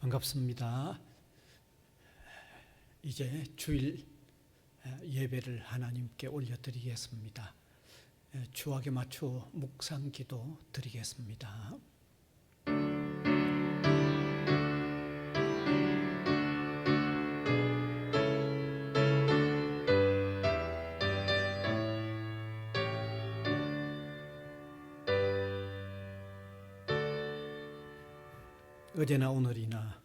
반갑습니다. 이제 주일 예배를 하나님께 올려드리겠습니다. 주악에 맞추어 묵상기도 드리겠습니다. 어제나 오늘이나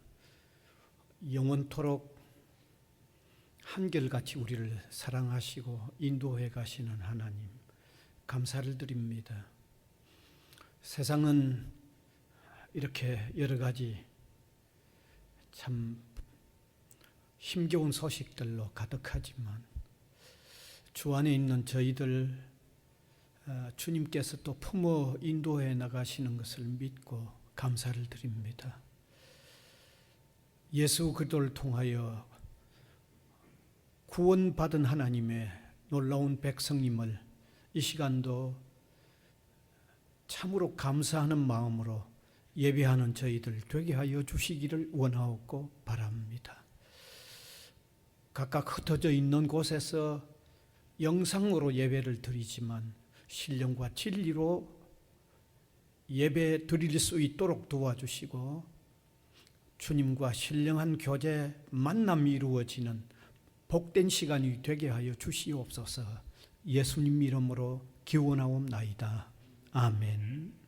영원토록 한결같이 우리를 사랑하시고 인도해 가시는 하나님, 감사를 드립니다. 세상은 이렇게 여러 가지 참 힘겨운 소식들로 가득하지만 주 안에 있는 저희들 주님께서 또 품어 인도해 나가시는 것을 믿고 감사를 드립니다. 예수 그리스도를 통하여 구원받은 하나님의 놀라운 백성님을 이 시간도 참으로 감사하는 마음으로 예배하는 저희들 되게 하여 주시기를 원하옵고 바랍니다. 각각 흩어져 있는 곳에서 영상으로 예배를 드리지만 신령과 진리로 예배 드릴 수 있도록 도와주시고 주님과 신령한 교제 만남이 이루어지는 복된 시간이 되게 하여 주시옵소서. 예수님 이름으로 기원하옵나이다. 아멘.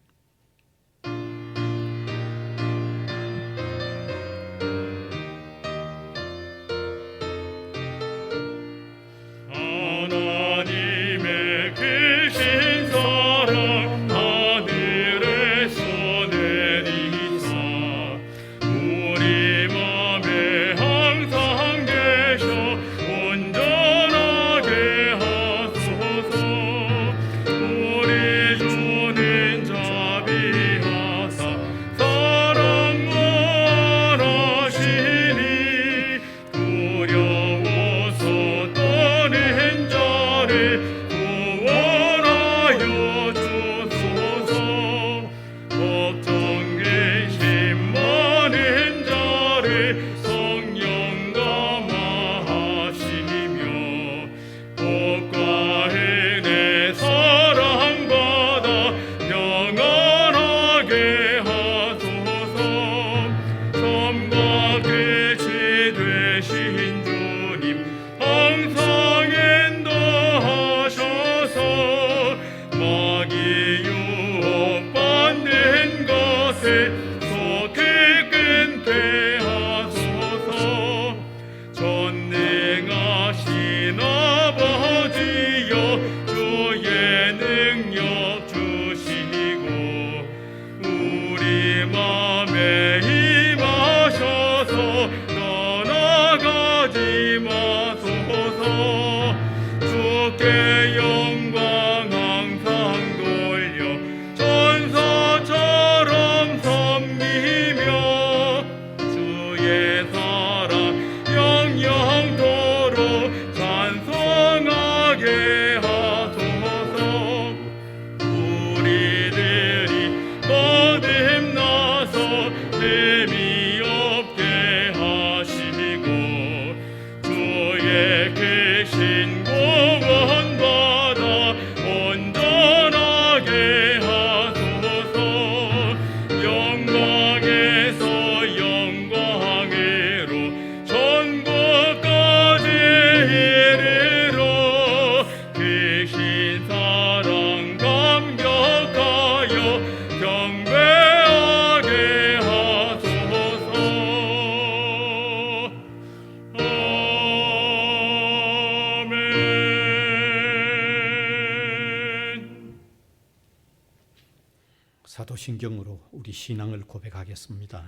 사도신경으로 우리 신앙을 고백하겠습니다.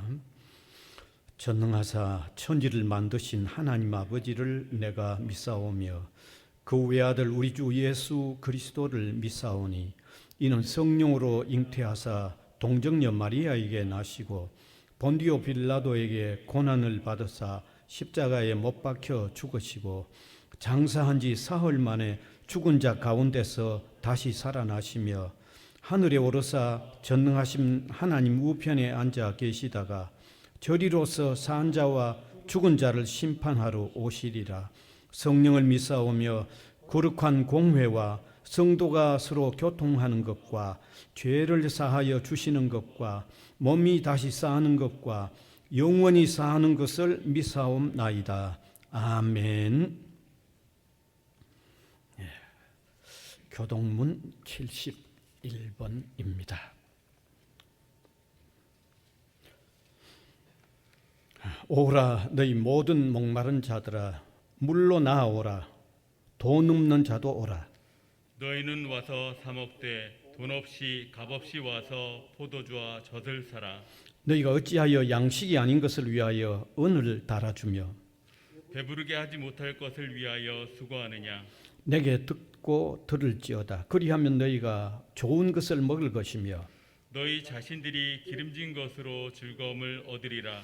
전능하사 천지를 만드신 하나님 아버지를 내가 믿사오며 그 외아들 우리 주 예수 그리스도를 믿사오니 이는 성령으로 잉태하사 동정녀 마리아에게 나시고 본디오 빌라도에게 고난을 받으사 십자가에 못 박혀 죽으시고 장사한 지 사흘 만에 죽은 자 가운데서 다시 살아나시며 하늘에 오르사 전능하신 하나님 우편에 앉아 계시다가 저리로서 산 자와 죽은 자를 심판하러 오시리라. 성령을 믿사오며 거룩한 공회와 성도가 서로 교통하는 것과 죄를 사하여 주시는 것과 몸이 다시 사는 것과 영원히 사는 것을 믿사옵나이다. 아멘. 교동문 71번입니다. 오라 너희 모든 목마른 자들아 물로 나아오라. 돈 없는 자도 오라. 너희는 와서 사 먹되 돈 없이 값 없이 와서 포도주와 젖을 사라. 너희가 어찌하여 양식이 아닌 것을 위하여 은을 달아주며 배부르게 하지 못할 것을 위하여 수고하느냐. 내게 듣고 들을지어다. 그리하면 너희가 좋은 것을 먹을 것이며 너희 자신들이 기름진 것으로 즐거움을 얻으리라.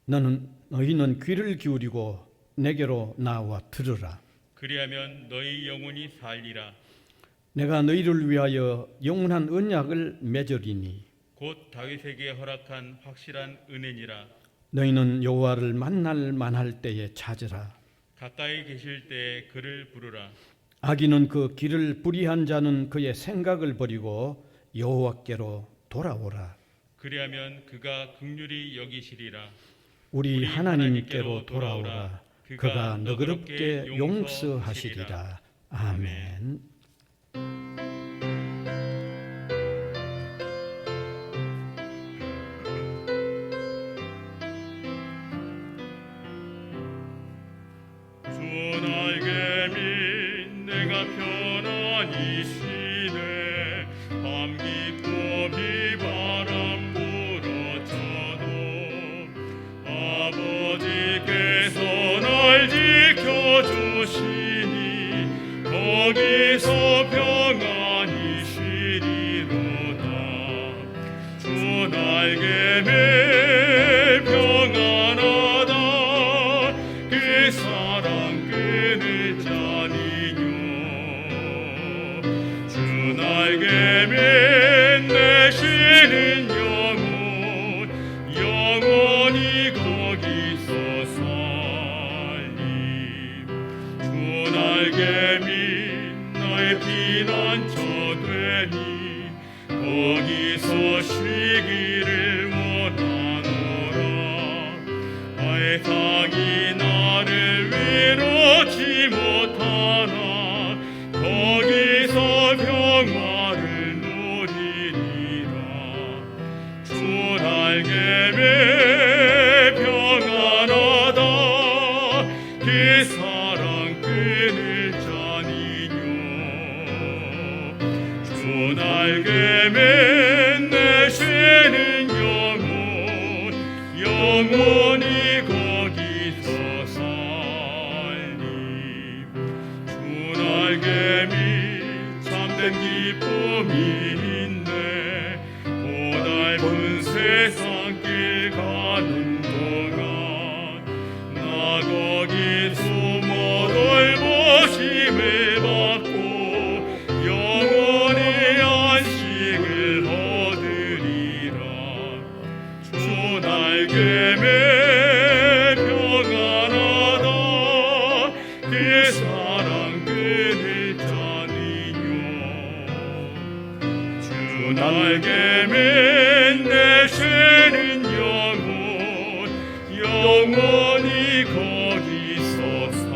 너희는 귀를 기울이고 내게로 나와 들으라. 그리하면 너희 영혼이 살리라. 내가 너희를 위하여 영원한 언약을 맺으리니 곧 다윗에게 허락한 확실한 은혜니라. 너희는 여호와를 만날 만할 때에 찾으라. 가까이 계실 때에 그를 부르라. 악인은 그 길을 불의한 자는 그의 생각을 버리고 여호와께로 돌아오라. 그리하면 그가 긍휼히 여기시리라. 우리 하나님께로 돌아오라. 그가 너그럽게 용서하시리라. 아멘. 주 날개 밑 내가 편안히 쉬네. 밤 깊고 비바람 불어쳐도 아버지께서 날 지켜주시니 거기서 평안히 쉬리로다. 주 날개 밑 평안하다. 그 사랑 끊을 자니요. 주 날개 밑 내쉬는 영혼 영원히 거기서 살림. 주 날개 밑 나의 피난처 되니 거기서 쉬기를 원하노라. 세상이 나를 위로치 못하나 거기서 평화를 누리리라. 주 날개 밑 평안하다. 그 사랑 끊을 자니요. 주 날개 밑 내쉬는 영혼 영원히 거기서 살림. 주 날개 밑 참된 기쁨이 있네. 고달픈 세상 길 가는 동안 나 거기 숨어 돌보심을 받고 영원히 안식을 얻으리라. 주 날개 밑 평안하다. 그 사랑 끊을 자니요. 주 날개 밑 내쉬는 영혼 영원히 거기서 살리.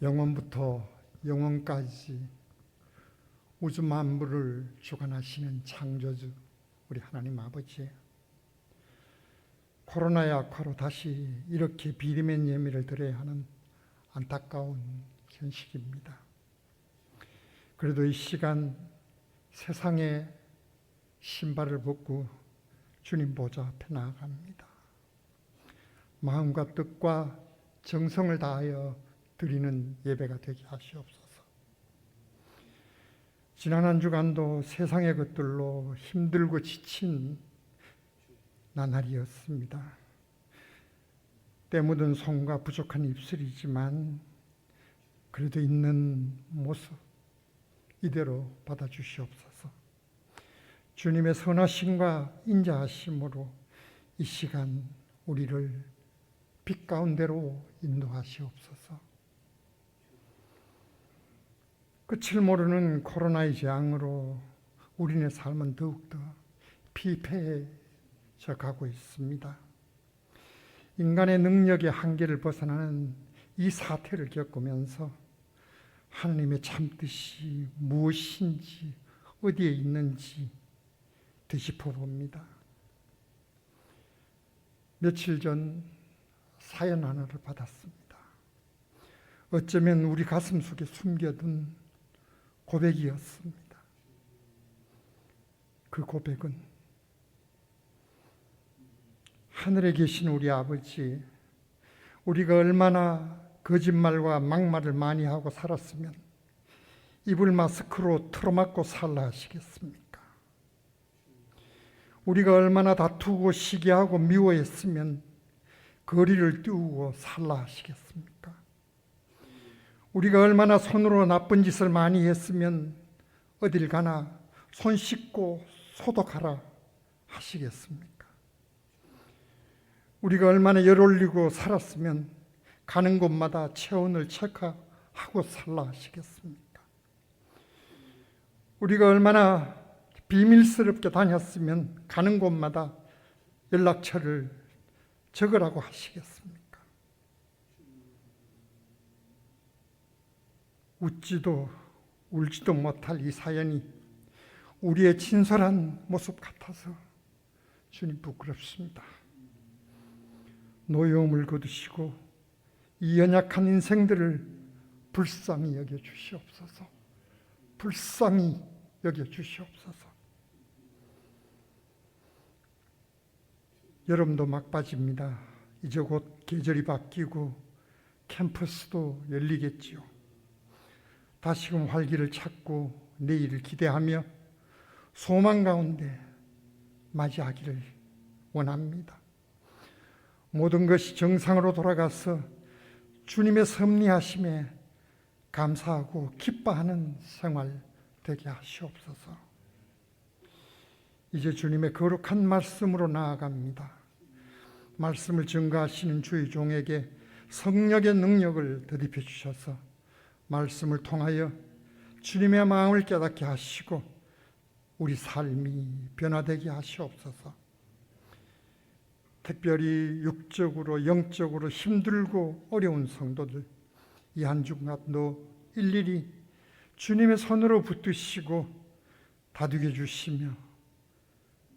영원부터 영원까지 우주 만물을 주관하시는 창조주 우리 하나님 아버지, 코로나 약화로 다시 이렇게 비대면 예배를 드려야 하는 안타까운 현실입니다. 그래도 이 시간 세상의 신발을 벗고 주님 보좌 앞에 나아갑니다. 마음과 뜻과 정성을 다하여 드리는 예배가 되게 하시옵소서. 지난 한 주간도 세상의 것들로 힘들고 지친 나날이었습니다. 때 묻은 손과 부족한 입술이지만 그래도 있는 모습 이대로 받아주시옵소서. 주님의 선하심과 인자하심으로 이 시간 우리를 빛 가운데로 인도하시옵소서. 끝을 모르는 코로나의 재앙으로 우리네 삶은 더욱더 피폐해져 가고 있습니다. 인간의 능력의 한계를 벗어나는 이 사태를 겪으면서 하나님의 참뜻이 무엇인지 어디에 있는지 되짚어 봅니다. 며칠 전 사연 하나를 받았습니다. 어쩌면 우리 가슴 속에 숨겨둔 고백이었습니다. 그 고백은 하늘에 계신 우리 아버지, 우리가 얼마나 거짓말과 막말을 많이 하고 살았으면 이불 마스크로 틀어막고 살라 하시겠습니까? 우리가 얼마나 다투고 시기하고 미워했으면 거리를 띄우고 살라 하시겠습니까? 우리가 얼마나 손으로 나쁜 짓을 많이 했으면 어딜 가나 손 씻고 소독하라 하시겠습니까? 우리가 얼마나 열 올리고 살았으면 가는 곳마다 체온을 체크하고 살라 하시겠습니까? 우리가 얼마나 비밀스럽게 다녔으면 가는 곳마다 연락처를 적으라고 하시겠습니까? 웃지도 울지도 못할 이 사연이 우리의 진솔한 모습 같아서 주님 부끄럽습니다. 노여움을 거두시고 이 연약한 인생들을 불쌍히 여겨주시옵소서. 불쌍히 여겨주시옵소서. 여름도 막바지입니다. 이제 곧 계절이 바뀌고 캠퍼스도 열리겠지요. 다시금 활기를 찾고 내일을 기대하며 소망 가운데 맞이하기를 원합니다. 모든 것이 정상으로 돌아가서 주님의 섭리하심에 감사하고 기뻐하는 생활 되게 하시옵소서. 이제 주님의 거룩한 말씀으로 나아갑니다. 말씀을 증거하시는 주의 종에게 성령의 능력을 더입혀 주셔서 말씀을 통하여 주님의 마음을 깨닫게 하시고 우리 삶이 변화되게 하시옵소서. 특별히 육적으로 영적으로 힘들고 어려운 성도들 이 한 주간도 일일이 주님의 손으로 붙드시고 다독여 주시며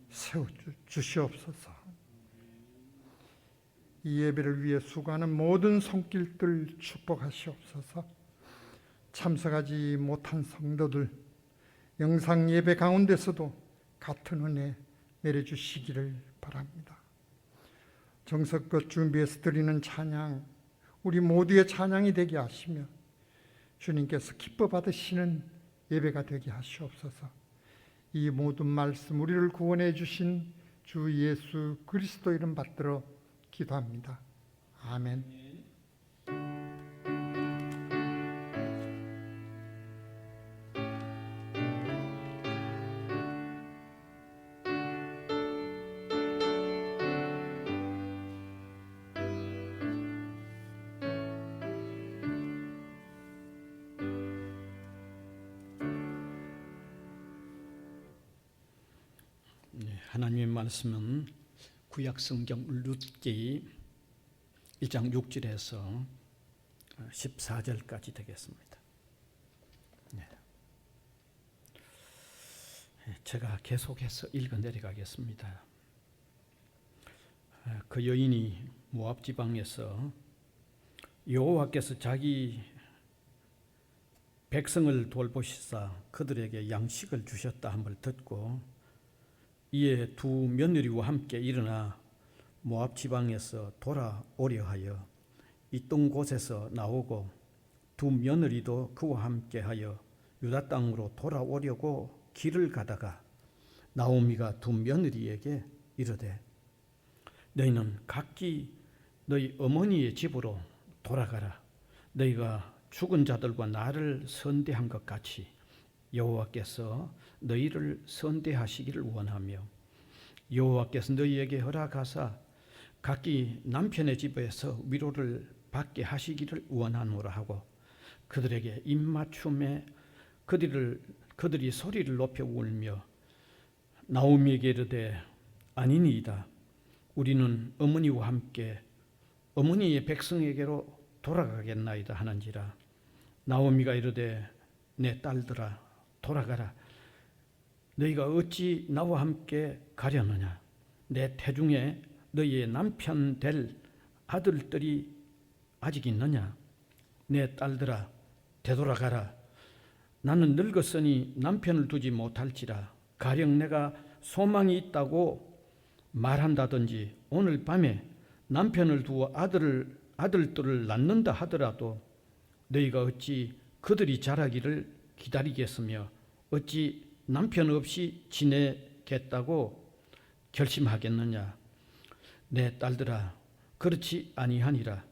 세워주시옵소서. 이 예배를 위해 수고하는 모든 손길들 축복하시옵소서. 참석하지 못한 성도들 영상 예배 가운데서도 같은 은혜 내려주시기를 바랍니다. 정성껏 준비해서 드리는 찬양 우리 모두의 찬양이 되게 하시며 주님께서 기뻐 받으시는 예배가 되게 하시옵소서. 이 모든 말씀 우리를 구원해 주신 주 예수 그리스도 이름 받들어 기도합니다. 아멘. 하나님의 말씀은 구약성경 룻기 1장 6절에서 14절까지 되겠습니다. 제가 계속해서 읽어 내려가겠습니다. 그 여인이 모압 지방에서 여호와께서 자기 백성을 돌보시사 그들에게 양식을 주셨다 함을 듣고 이에 두 며느리와 함께 일어나 모압 지방에서 돌아오려 하여 있던 곳에서 나오고 두 며느리도 그와 함께 하여 유다 땅으로 돌아오려고 길을 가다가 나오미가 두 며느리에게 이르되 너희는 각기 너희 어머니의 집으로 돌아가라. 너희가 죽은 자들과 나를 선대한 것 같이 여호와께서 너희를 선대하시기를 원하며 여호와께서 너희에게 허락하사 각기 남편의 집에서 위로를 받게 하시기를 원하노라 하고 그들에게 입맞춤에 그들이 소리를 높여 울며 나오미에게 이르되 아니니이다. 우리는 어머니와 함께 어머니의 백성에게로 돌아가겠나이다 하는지라. 나오미가 이르되 내 딸들아 돌아가라. 너희가 어찌 나와 함께 가려느냐. 내 태중에 너희의 남편 될 아들들이 아직 있느냐. 내 딸들아 되돌아가라. 나는 늙었으니 남편을 두지 못할지라. 가령 내가 소망이 있다고 말한다든지 오늘 밤에 남편을 두어 아들들을 낳는다 하더라도 너희가 어찌 그들이 자라기를 기다리겠으며 어찌 남편 없이 지내겠다고 결심하겠느냐. 내 딸들아 그렇지 아니하니라.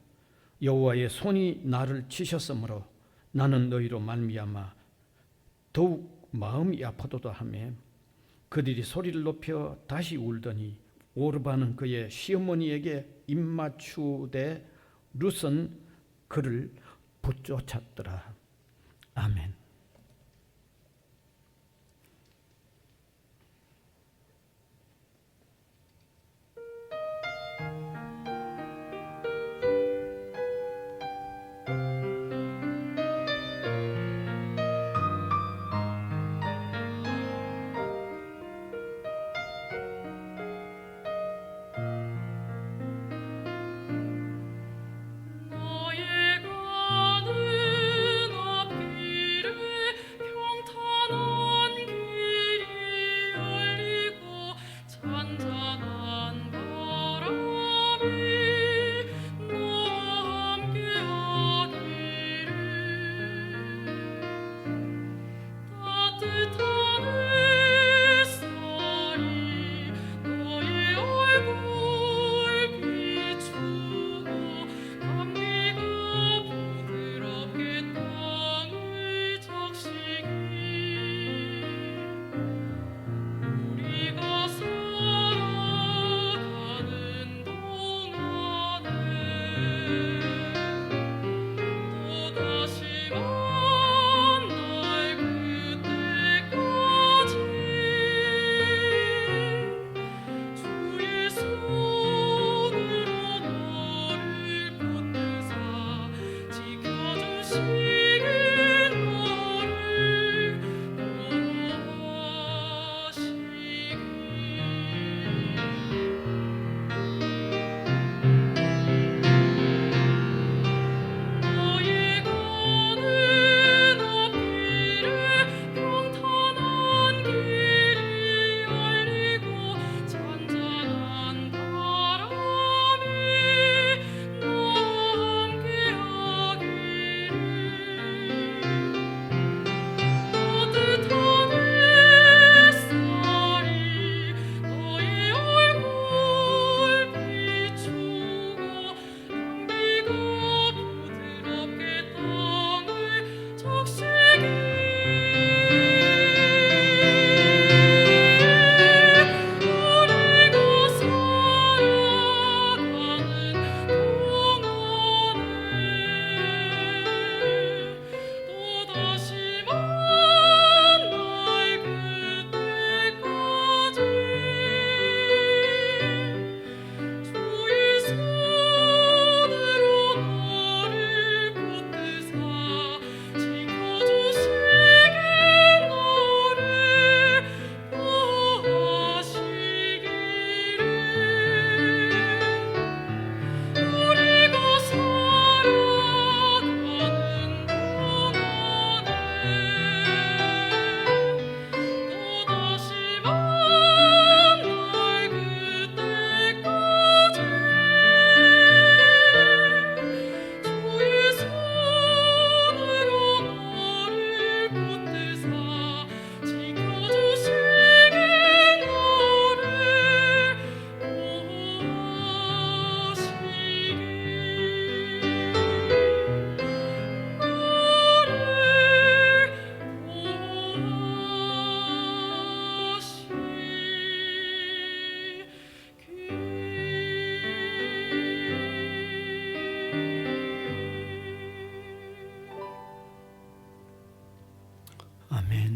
여호와의 손이 나를 치셨으므로 나는 너희로 말미암아 더욱 마음이 아파도다 하며 그들이 소리를 높여 다시 울더니 오르바는 그의 시어머니에게 입맞추되 룻은 그를 붙쫓았더라. 아멘.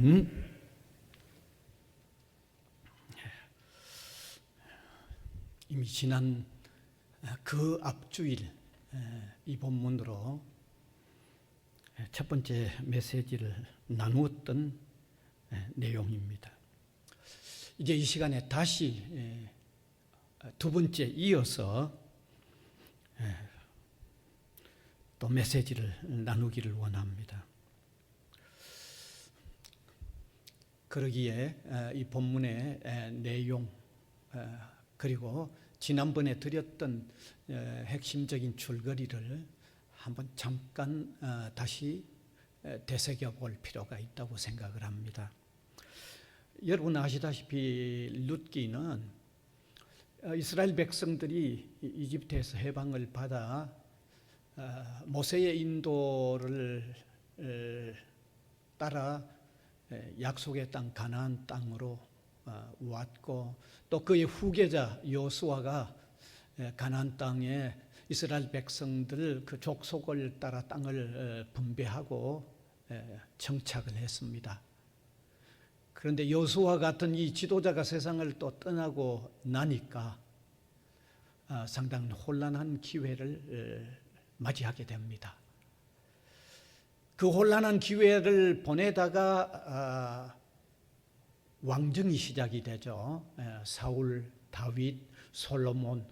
아멘. 이미 지난 그 앞주일 이 본문으로 첫 번째 메시지를 나누었던 내용입니다. 이제 이 시간에 다시 두 번째 이어서 또 메시지를 나누기를 원합니다. 그러기에 이 본문의 내용 그리고 지난번에 드렸던 핵심적인 줄거리를 한번 잠깐 다시 되새겨 볼 필요가 있다고 생각을 합니다. 여러분 아시다시피 룻기는 이스라엘 백성들이 이집트에서 해방을 받아 모세의 인도를 따라 약속의 땅 가나안 땅으로 왔고 또 그의 후계자 여호수아가 가나안 땅에 이스라엘 백성들 그 족속을 따라 땅을 분배하고 정착을 했습니다. 그런데 여호수아 같은 이 지도자가 세상을 또 떠나고 나니까 상당히 혼란한 기회를 맞이하게 됩니다. 그 혼란한 기회를 보내다가 왕정이 시작이 되죠. 사울, 다윗, 솔로몬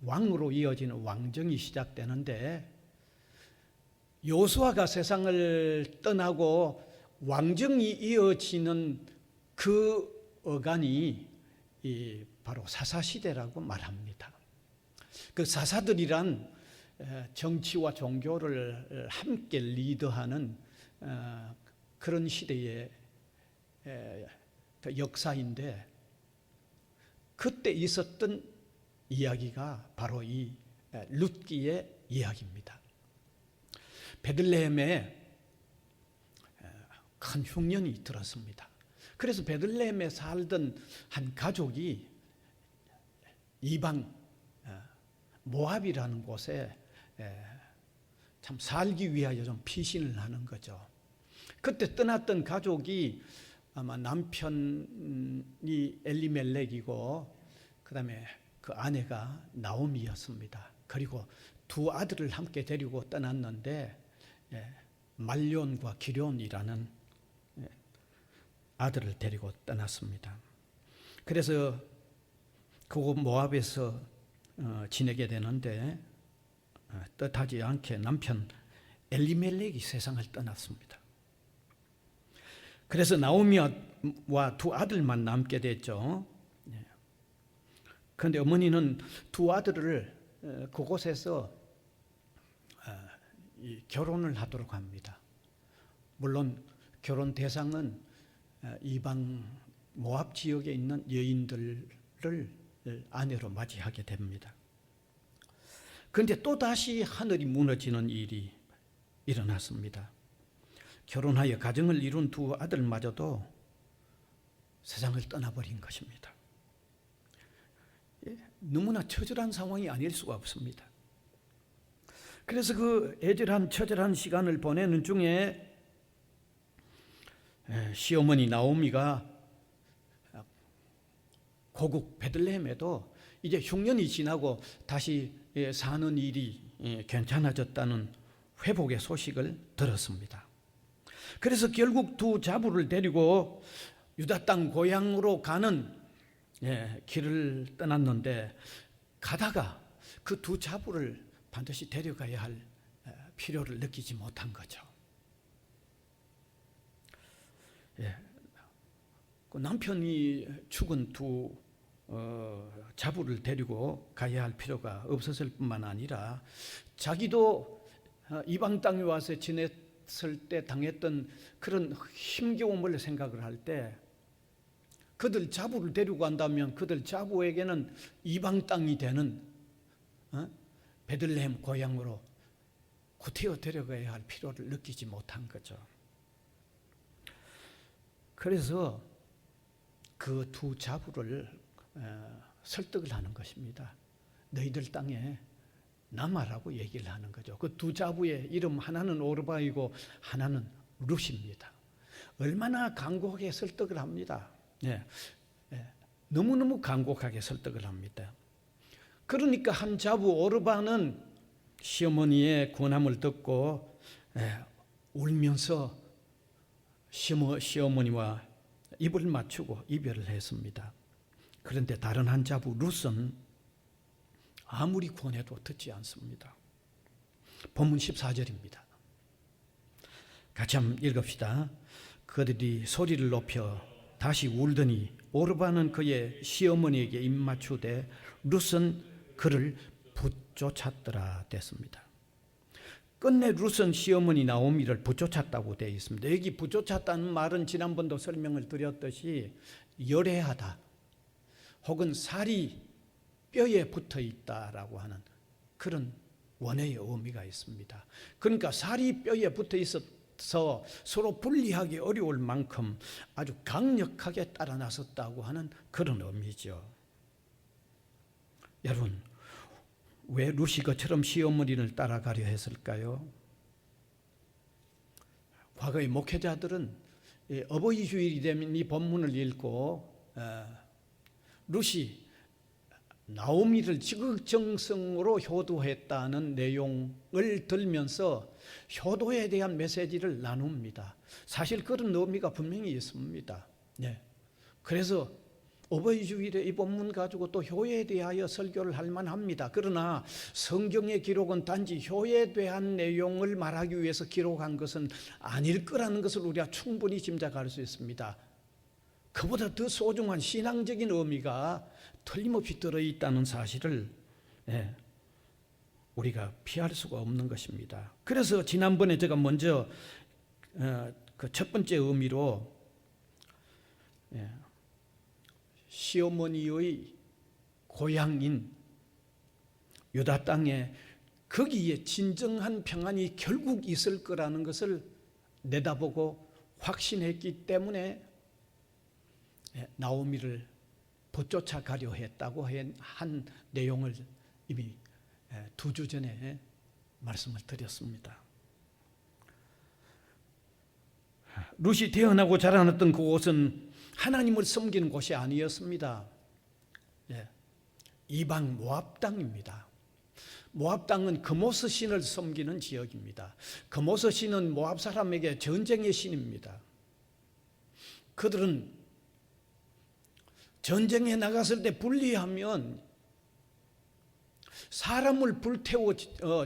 왕으로 이어지는 왕정이 시작되는데 여호수아가 세상을 떠나고 왕정이 이어지는 그 어간이 바로 사사시대라고 말합니다. 그 사사들이란 정치와 종교를 함께 리더하는 그런 시대의 역사인데 그때 있었던 이야기가 바로 이 룻기의 이야기입니다. 베들레헴에 큰 흉년이 들었습니다. 그래서 베들레헴에 살던 한 가족이 이방 모압이라는 곳에 참 살기 위하여 좀 피신을 하는 거죠. 그때 떠났던 가족이 아마 남편이 엘리멜렉이고 그다음에 그 아내가 나오미였습니다. 그리고 두 아들을 함께 데리고 떠났는데 말론과 기론이라는 아들을 데리고 떠났습니다. 그래서 그곳 모압에서 지내게 되는데 뜻하지 않게 남편 엘리멜렉이 세상을 떠났습니다. 그래서 나오미와 두 아들만 남게 됐죠. 그런데 어머니는 두 아들을 그곳에서 결혼을 하도록 합니다. 물론 결혼 대상은 이방 모압 지역에 있는 여인들을 아내로 맞이하게 됩니다. 그런데 또다시 하늘이 무너지는 일이 일어났습니다. 결혼하여 가정을 이룬 두 아들마저도 세상을 떠나버린 것입니다. 너무나 처절한 상황이 아닐 수가 없습니다. 그래서 그 애절한 처절한 시간을 보내는 중에 시어머니 나오미가 고국 베들레헴에도 이제 흉년이 지나고 다시 사는 일이 괜찮아졌다는 회복의 소식을 들었습니다. 그래서 결국 두 자부를 데리고 유다 땅 고향으로 가는 길을 떠났는데 가다가 그 두 자부를 반드시 데려가야 할 필요를 느끼지 못한 거죠. 그 남편이 죽은 두 자부를 데리고 가야 할 필요가 없었을 뿐만 아니라 자기도 이방 땅에 와서 지냈을 때 당했던 그런 힘겨움을 생각을 할 때 그들 자부를 데리고 간다면 그들 자부에게는 이방 땅이 되는 베들레헴 고향으로 구태여 데려가야 할 필요를 느끼지 못한 거죠. 그래서 그 두 자부를 설득을 하는 것입니다. 너희들 땅에 남아라고 얘기를 하는 거죠. 그 두 자부의 이름 하나는 오르바이고 하나는 룻입니다. 얼마나 간곡하게 설득을 합니다. 예. 너무너무 간곡하게 설득을 합니다. 그러니까 한 자부 오르반은 시어머니의 권함을 듣고 울면서 시어머니와 입을 맞추고 이별을 했습니다. 그런데 다른 한 자부 룻은 아무리 권해도 듣지 않습니다. 본문 14절입니다. 같이 한번 읽읍시다. 그들이 소리를 높여 다시 울더니 오르반은 그의 시어머니에게 입맞추되 룻은 그를 붙쫓았더라 됐습니다. 끝내 룻은 시어머니 나오미를 붙쫓았다고 되어 있습니다. 여기 붙쫓았다는 말은 지난번도 설명을 드렸듯이 열애하다 혹은 살이 뼈에 붙어 있다라고 하는 그런 원어의 의미가 있습니다. 그러니까 살이 뼈에 붙어 있어서 서로 분리하기 어려울 만큼 아주 강력하게 따라 나섰다고 하는 그런 의미죠. 여러분, 왜 룻이 그처럼 시어머니를 따라가려 했을까요? 과거의 목회자들은 어버이 주일이 되면 이 본문을 읽고 룻이 나오미를 지극정성으로 효도했다는 내용을 들면서 효도에 대한 메시지를 나눕니다. 사실 그런 의미가 분명히 있습니다. 네. 그래서 어버이 주일에 이 본문 가지고 또 효에 대하여 설교를 할 만합니다. 그러나 성경의 기록은 단지 효에 대한 내용을 말하기 위해서 기록한 것은 아닐 거라는 것을 우리가 충분히 짐작할 수 있습니다. 그보다 더 소중한 신앙적인 의미가 틀림없이 들어있다는 사실을 우리가 피할 수가 없는 것입니다. 그래서 지난번에 제가 먼저 그 첫 번째 의미로 시어머니의 고향인 유다 땅에 거기에 진정한 평안이 결국 있을 거라는 것을 내다보고 확신했기 때문에 나오미를 붙쫓아 가려 했다고 한 내용을 이미 2주 전에 말씀을 드렸습니다. 룻이 태어나고 자라났던 그곳은 하나님을 섬기는 곳이 아니었습니다. 이방 모압 땅입니다. 모압 땅은 그모스 신을 섬기는 지역입니다. 그모스 신은 모압 사람에게 전쟁의 신입니다. 그들은 전쟁에 나갔을 때 분리하면 사람을 불태워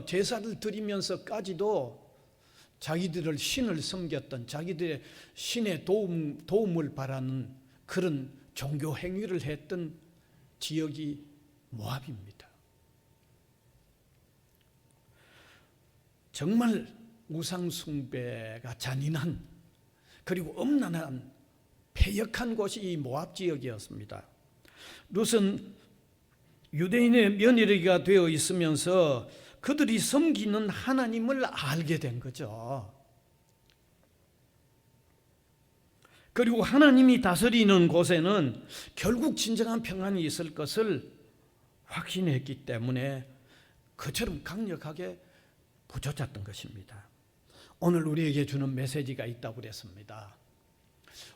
제사를 드리면서까지도 자기들을 신을 섬겼던 자기들의 신의 도움을 바라는 그런 종교 행위를 했던 지역이 모압입니다. 정말 우상숭배가 잔인한 그리고 엄난한 패역한 곳이 이 모압 지역이었습니다. 룻은 유대인의 며느리가 되어 있으면서 그들이 섬기는 하나님을 알게 된 거죠. 그리고 하나님이 다스리는 곳에는 결국 진정한 평안이 있을 것을 확신했기 때문에 그처럼 강력하게 붙여졌던 것입니다. 오늘 우리에게 주는 메시지가 있다고 그랬습니다.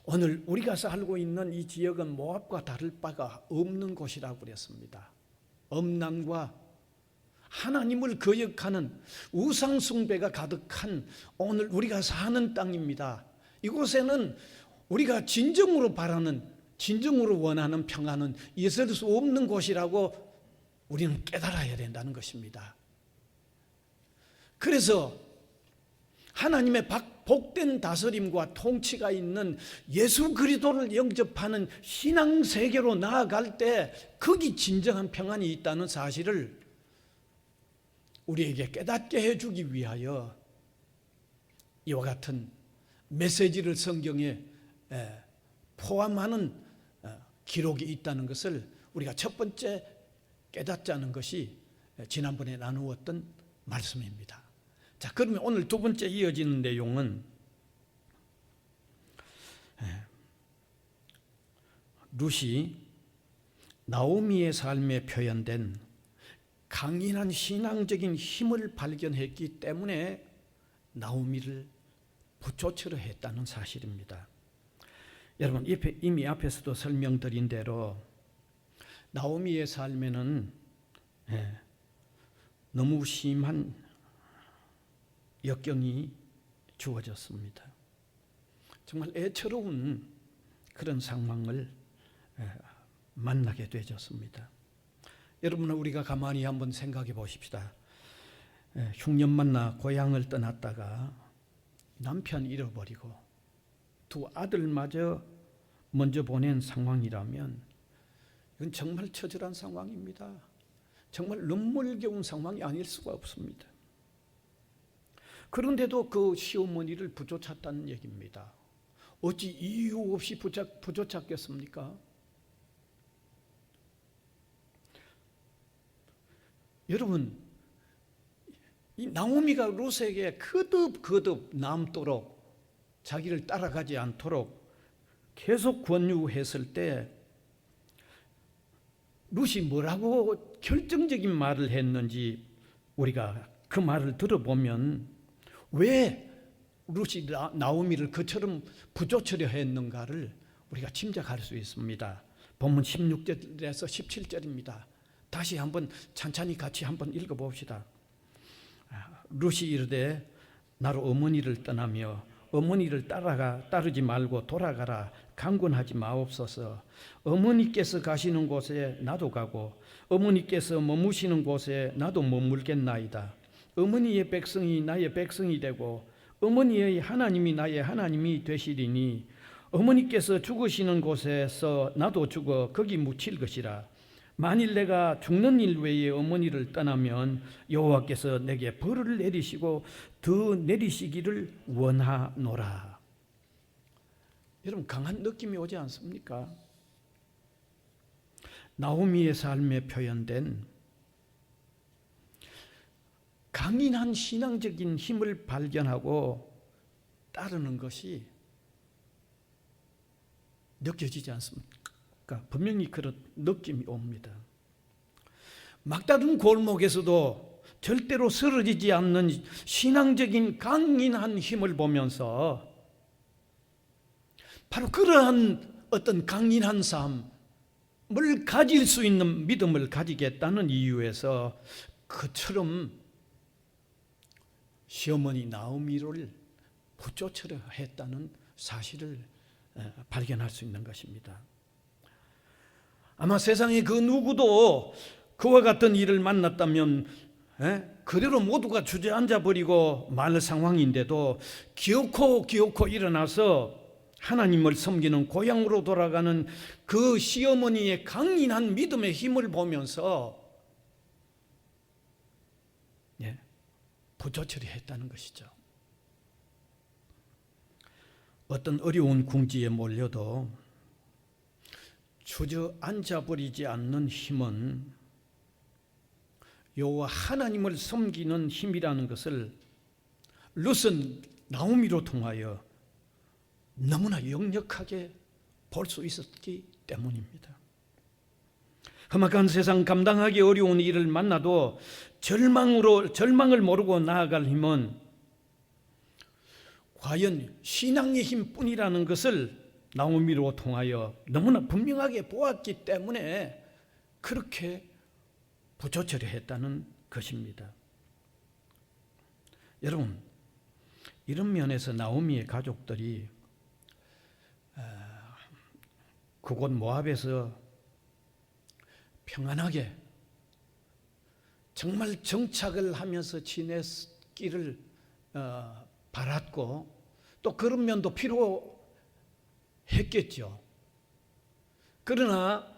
오늘 우리가 살고 있는 이 지역은 모압과 다를 바가 없는 곳이라고 그랬습니다. 엄난과 하나님을 거역하는 우상숭배가 가득한 오늘 우리가 사는 땅입니다. 이곳에는 우리가 진정으로 바라는, 진정으로 원하는 평안은 있을 수 없는 곳이라고 우리는 깨달아야 된다는 것입니다. 그래서 하나님의 복된 다스림과 통치가 있는 예수 그리스도를 영접하는 신앙 세계로 나아갈 때 거기 진정한 평안이 있다는 사실을 우리에게 깨닫게 해주기 위하여 이와 같은 메시지를 성경에 포함하는 기록이 있다는 것을 우리가 첫 번째 깨닫자는 것이 지난번에 나누었던 말씀입니다. 자, 그러면 오늘 두 번째 이어지는 내용은 룻이 나오미의 삶에 표현된 강인한 신앙적인 힘을 발견했기 때문에 나오미를 부조처를 했다는 사실입니다. 여러분, 이미 앞에서도 설명드린 대로 나오미의 삶에는 너무 심한 역경이 주어졌습니다. 정말 애처로운 그런 상황을 만나게 되었습니다. 여러분, 우리가 가만히 한번 생각해 보십시다. 흉년 만나 고향을 떠났다가 남편 잃어버리고 두 아들마저 먼저 보낸 상황이라면 이건 정말 처절한 상황입니다. 정말 눈물겨운 상황이 아닐 수가 없습니다. 그런데도 그 시어머니를 부조찼다는 얘기입니다. 어찌 이유 없이 부조찼겠습니까? 여러분, 이 나오미가 룻에게 거듭 남도록 자기를 따라가지 않도록 계속 권유했을 때 룻이 뭐라고 결정적인 말을 했는지 우리가 그 말을 들어보면 왜 룻이 나오미를 그처럼 부조처려 했는가를 우리가 짐작할 수 있습니다. 본문 16절에서 17절입니다. 다시 한번 찬찬히 같이 한번 읽어봅시다. 룻이 이르되 나로 어머니를 떠나며 어머니를 따르지 말고 돌아가라. 강권하지 마옵소서. 어머니께서 가시는 곳에 나도 가고 어머니께서 머무시는 곳에 나도 머물겠나이다. 어머니의 백성이 나의 백성이 되고 어머니의 하나님이 나의 하나님이 되시리니 어머니께서 죽으시는 곳에서 나도 죽어 거기 묻힐 것이라. 만일 내가 죽는 일 외에 어머니를 떠나면 여호와께서 내게 벌을 내리시고 더 내리시기를 원하노라. 여러분, 강한 느낌이 오지 않습니까? 나오미의 삶에 표현된 강인한 신앙적인 힘을 발견하고 따르는 것이 느껴지지 않습니까? 분명히 그런 느낌이 옵니다. 막다른 골목에서도 절대로 쓰러지지 않는 신앙적인 강인한 힘을 보면서 바로 그러한 어떤 강인한 삶을 가질 수 있는 믿음을 가지겠다는 이유에서 그처럼 시어머니 나오미를 부조처려 했다는 사실을 발견할 수 있는 것입니다. 아마 세상에 그 누구도 그와 같은 일을 만났다면 그대로 모두가 주저앉아 버리고 말 상황인데도 기어코 일어나서 하나님을 섬기는 고향으로 돌아가는 그 시어머니의 강인한 믿음의 힘을 보면서 부조처리 했다는 것이죠. 어떤 어려운 궁지에 몰려도 주저앉아 버리지 않는 힘은 여호와 하나님을 섬기는 힘이라는 것을 룻은 나오미로 통하여 너무나 역력하게 볼 수 있었기 때문입니다. 험악한 세상 감당하기 어려운 일을 만나도 절망을 모르고 나아갈 힘은 과연 신앙의 힘뿐이라는 것을 나오미로 통하여 너무나 분명하게 보았기 때문에 그렇게 부조처리 했다는 것입니다. 여러분, 이런 면에서 나오미의 가족들이 그곳 모압에서 평안하게 정말 정착을 하면서 지냈기를 바랐고 또 그런 면도 필요했겠죠. 그러나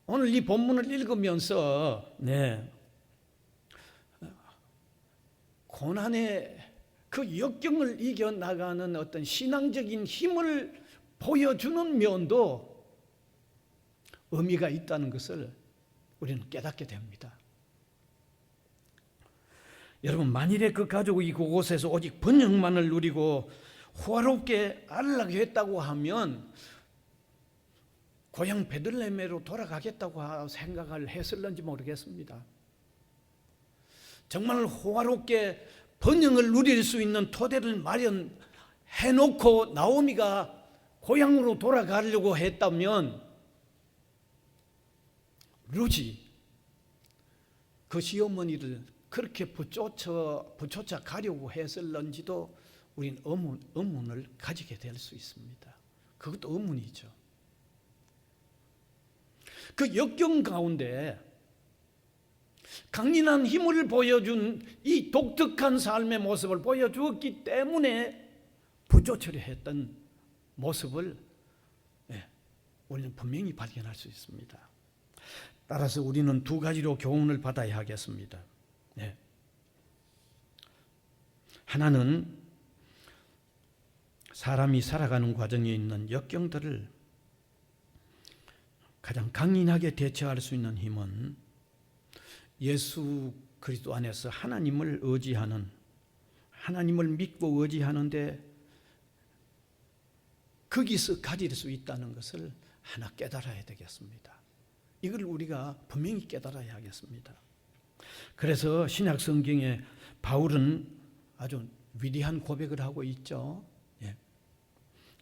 오늘 이 본문을 읽으면서 고난의 그 역경을 이겨나가는 어떤 신앙적인 힘을 보여주는 면도 의미가 있다는 것을 우리는 깨닫게 됩니다. 여러분, 만일에 그 가족이 그곳에서 오직 번영만을 누리고 호화롭게 안락했다고 하면 고향 베들레헴으로 돌아가겠다고 생각을 했을는지 모르겠습니다. 정말 호화롭게 번영을 누릴 수 있는 토대를 마련해 해놓고 나오미가 고향으로 돌아가려고 했다면 룻이 그 시어머니를 그렇게 붙여차 가려고 했을런지도 우리는 의문을 가지게 될 수 있습니다. 그것도 의문이죠. 그 역경 가운데 강인한 힘을 보여준 이 독특한 삶의 모습을 보여주었기 때문에 부조처리 했던 모습을 우리는 분명히 발견할 수 있습니다. 따라서 우리는 두 가지로 교훈을 받아야 하겠습니다. 하나는 사람이 살아가는 과정에 있는 역경들을 가장 강인하게 대처할 수 있는 힘은 예수 그리스도 안에서 하나님을 의지하는, 하나님을 믿고 의지하는데 거기서 가질 수 있다는 것을 하나 깨달아야 되겠습니다. 이걸 우리가 분명히 깨달아야 하겠습니다. 그래서 신약 성경에 바울은 아주 위대한 고백을 하고 있죠.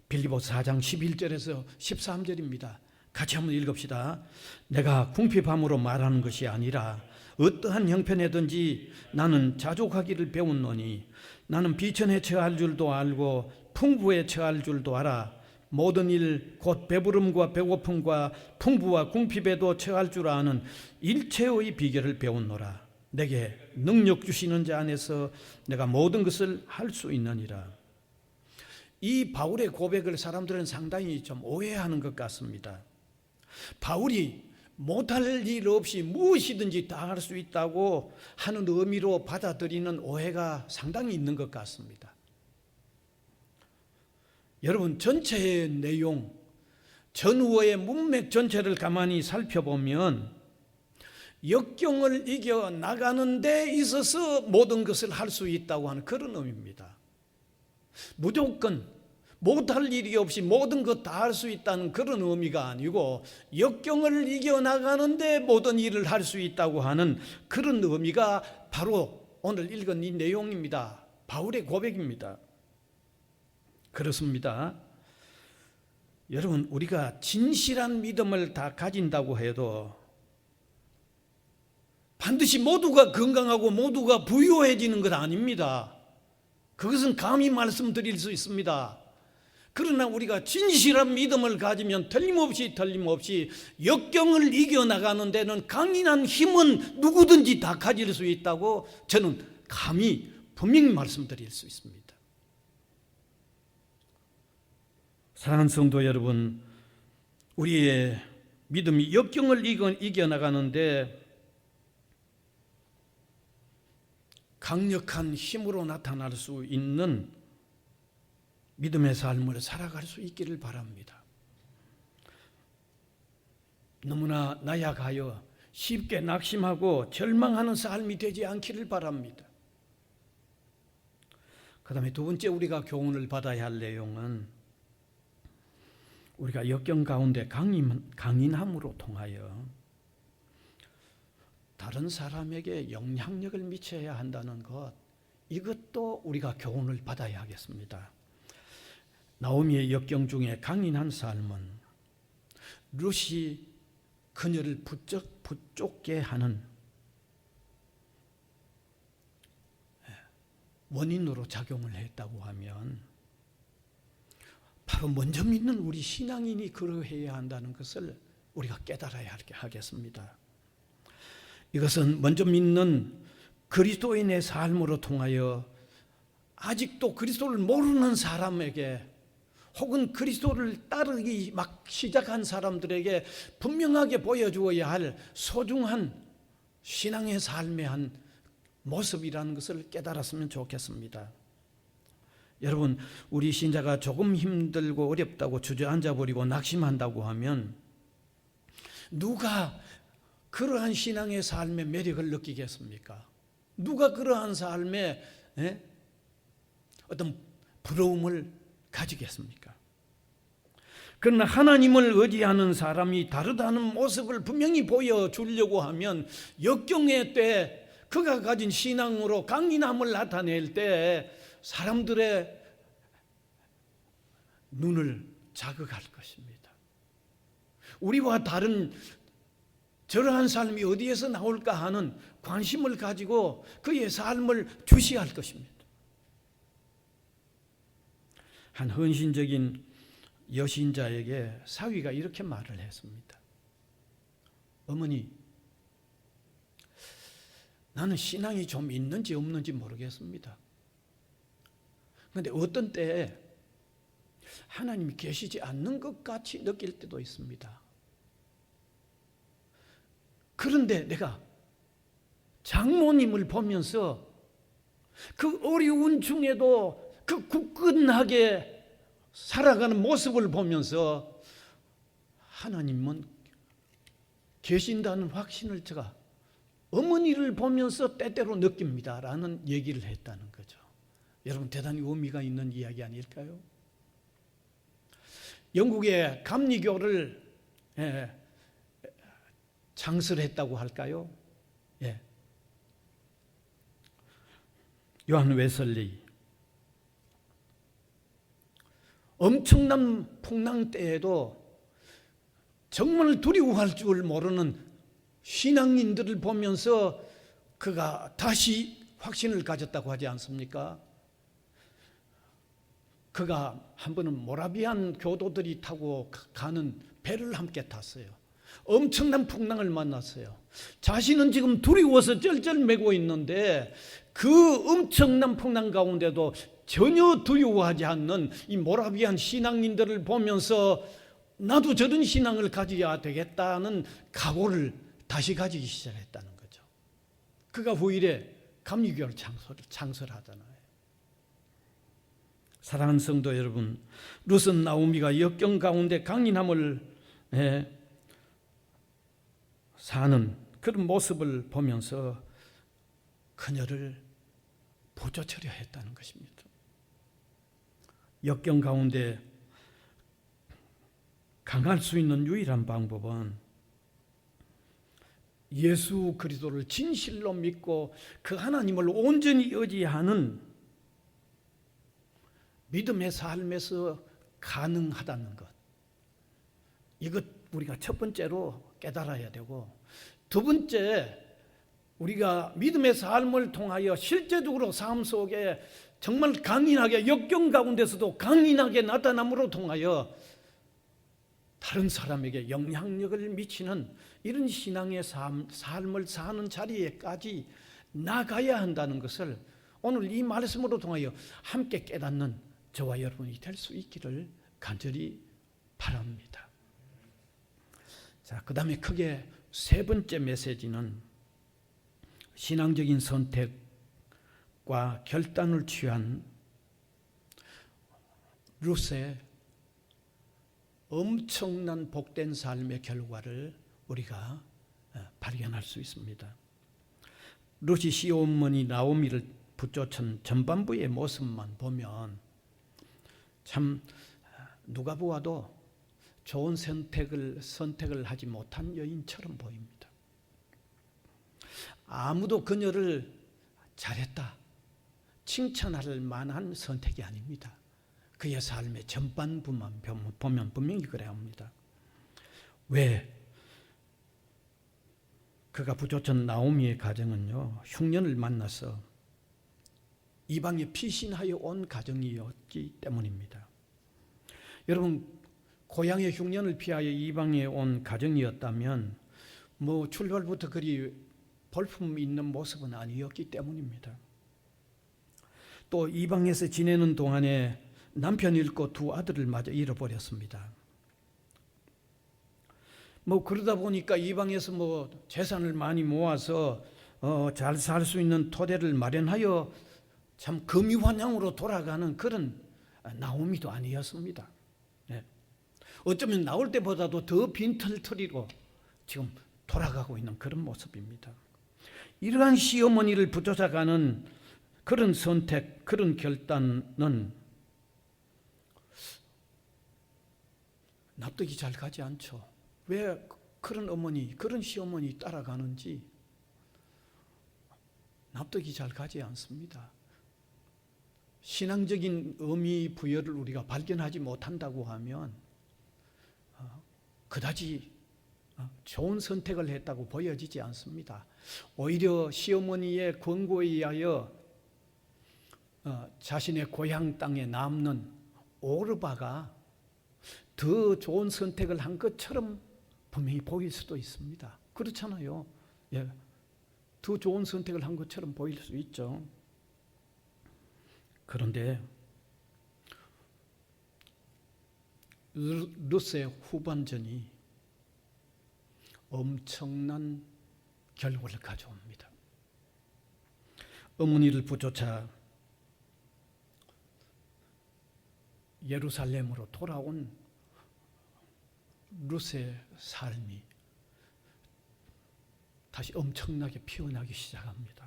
빌립보서 4장 11절에서 13절입니다. 같이 한번 읽읍시다. 내가 궁핍함으로 말하는 것이 아니라 어떠한 형편에든지 나는 자족하기를 배웠노니 나는 비천에 처할 줄도 알고 풍부에 처할 줄도 알아. 모든 일 곧 배부름과 배고픔과 풍부와 궁핍에도 처할 줄 아는 일체의 비결을 배웠노라. 내게 능력 주시는 자 안에서 내가 모든 것을 할 수 있느니라. 이 바울의 고백을 사람들은 상당히 좀 오해하는 것 같습니다. 바울이 못할 일 없이 무엇이든지 다 할 수 있다고 하는 의미로 받아들이는 오해가 상당히 있는 것 같습니다. 여러분, 전체의 내용, 전후의 문맥 전체를 가만히 살펴보면 역경을 이겨 나가는 데 있어서 모든 것을 할 수 있다고 하는 그런 의미입니다. 무조건 못할 일이 없이 모든 것 다 할 수 있다는 그런 의미가 아니고 역경을 이겨나가는데 모든 일을 할 수 있다고 하는 그런 의미가 바로 오늘 읽은 이 내용입니다. 바울의 고백입니다. 그렇습니다. 여러분, 우리가 진실한 믿음을 다 가진다고 해도 반드시 모두가 건강하고 모두가 부유해지는 것 아닙니다. 그것은 감히 말씀드릴 수 있습니다. 그러나 우리가 진실한 믿음을 가지면 틀림없이 역경을 이겨나가는 데는 강인한 힘은 누구든지 다 가질 수 있다고 저는 감히 분명히 말씀드릴 수 있습니다. 사랑하는 성도 여러분, 우리의 믿음이 역경을 이겨나가는데 강력한 힘으로 나타날 수 있는 믿음의 삶을 살아갈 수 있기를 바랍니다. 너무나 나약하여 쉽게 낙심하고 절망하는 삶이 되지 않기를 바랍니다. 그 다음에 두 번째 우리가 교훈을 받아야 할 내용은 우리가 역경 가운데 강인함으로 통하여 다른 사람에게 영향력을 미쳐야 한다는 것, 이것도 우리가 교훈을 받아야 하겠습니다. 나오미의 역경 중에 강인한 삶은 룻이 그녀를 붙잡게 하는 원인으로 작용을 했다고 하면 바로 먼저 믿는 우리 신앙인이 그러해야 한다는 것을 우리가 깨달아야 하겠습니다. 이것은 먼저 믿는 그리스도인의 삶으로 통하여 아직도 그리스도를 모르는 사람에게 혹은 그리스도를 따르기 막 시작한 사람들에게 분명하게 보여주어야 할 소중한 신앙의 삶의 한 모습이라는 것을 깨달았으면 좋겠습니다. 여러분, 우리 신자가 조금 힘들고 어렵다고 주저앉아버리고 낙심한다고 하면 누가 그러한 신앙의 삶의 매력을 느끼겠습니까? 누가 그러한 삶의 어떤 부러움을 가지겠습니까? 그러나 하나님을 의지하는 사람이 다르다는 모습을 분명히 보여주려고 하면 역경의 때 그가 가진 신앙으로 강인함을 나타낼 때 사람들의 눈을 자극할 것입니다. 우리와 다른 저러한 삶이 어디에서 나올까 하는 관심을 가지고 그의 삶을 주시할 것입니다. 한 헌신적인 여신자에게 사위가 이렇게 말을 했습니다. 어머니, 나는 신앙이 좀 있는지 없는지 모르겠습니다. 그런데 어떤 때에 하나님이 계시지 않는 것 같이 느낄 때도 있습니다. 그런데 내가 장모님을 보면서 그 어려운 중에도 그 굳건하게 살아가는 모습을 보면서 하나님은 계신다는 확신을 제가 어머니를 보면서 때때로 느낍니다라는 얘기를 했다는 거죠. 여러분, 대단히 의미가 있는 이야기 아닐까요? 영국의 감리교를 창설했다고 할까요? 요한 웨슬리. 엄청난 풍랑 때에도 정말 두려워할 줄 모르는 신앙인들을 보면서 그가 다시 확신을 가졌다고 하지 않습니까? 그가 한 번은 모라비안 교도들이 타고 가는 배를 함께 탔어요. 엄청난 풍랑을 만났어요. 자신은 지금 두려워서 쩔쩔매고 있는데 그 엄청난 풍랑 가운데도 전혀 두려워하지 않는 이 모라비안 신앙인들을 보면서 나도 저런 신앙을 가져야 되겠다는 각오를 다시 가지기 시작했다는 거죠. 그가 후일에 감리교를 창설하잖아요. 사랑하는 성도 여러분, 룻은 나오미가 역경 가운데 강인함을 사는 그런 모습을 보면서 그녀를 보조처려 했다는 것입니다. 역경 가운데 강할 수 있는 유일한 방법은 예수 그리스도를 진실로 믿고 그 하나님을 온전히 의지하는 믿음의 삶에서 가능하다는 것. 이것 우리가 첫 번째로 깨달아야 되고, 두 번째, 우리가 믿음의 삶을 통하여 실제적으로 삶 속에 정말 강인하게 역경 가운데서도 강인하게 나타남으로 통하여 다른 사람에게 영향력을 미치는 이런 신앙의 삶을 사는 자리에까지 나가야 한다는 것을 오늘 이 말씀으로 통하여 함께 깨닫는 저와 여러분이 될 수 있기를 간절히 바랍니다. 자, 그 다음에 크게 세 번째 메시지는 신앙적인 선택과 결단을 취한 룻의 엄청난 복된 삶의 결과를 우리가 발견할 수 있습니다. 룻이 시어머니 나오미를 붙쫓은 전반부의 모습만 보면 참 누가 보아도 좋은 선택을 하지 못한 여인처럼 보입니다. 아무도 그녀를 잘했다 칭찬할 만한 선택이 아닙니다. 그의 삶의 전반부만 보면 분명히 그래야 합니다. 왜? 그가 붙쫓은 나오미의 가정은요, 흉년을 만나서 이방에 피신하여 온 가정이었기 때문입니다. 여러분, 고향의 흉년을 피하여 이방에 온 가정이었다면 출발부터 그리 볼품 있는 모습은 아니었기 때문입니다. 또 이방에서 지내는 동안에 남편 잃고 두 아들을 마저 잃어버렸습니다. 그러다 보니까 이방에서 재산을 많이 모아서 잘 살 수 있는 토대를 마련하여 참 금유환양으로 돌아가는 그런 나오미도 아니었습니다. 어쩌면 나올 때보다도 더 빈털터리로 지금 돌아가고 있는 그런 모습입니다. 이러한 시어머니를 붙여가는 그런 선택, 그런 결단은 납득이 잘 가지 않죠. 왜 그런 어머니, 그런 시어머니 따라가는지 납득이 잘 가지 않습니다. 신앙적인 의미 부여를 우리가 발견하지 못한다고 하면 그다지 좋은 선택을 했다고 보여지지 않습니다. 오히려 시어머니의 권고에 의하여 자신의 고향 땅에 남는 오르바가 더 좋은 선택을 한 것처럼 분명히 보일 수도 있습니다. 그렇잖아요. 예, 더 좋은 선택을 한 것처럼 보일 수 있죠. 그런데 룻의 후반전이 엄청난 결과를 가져옵니다. 어머니를 부조차 예루살렘으로 돌아온 룻의 삶이 다시 엄청나게 피어나기 시작합니다.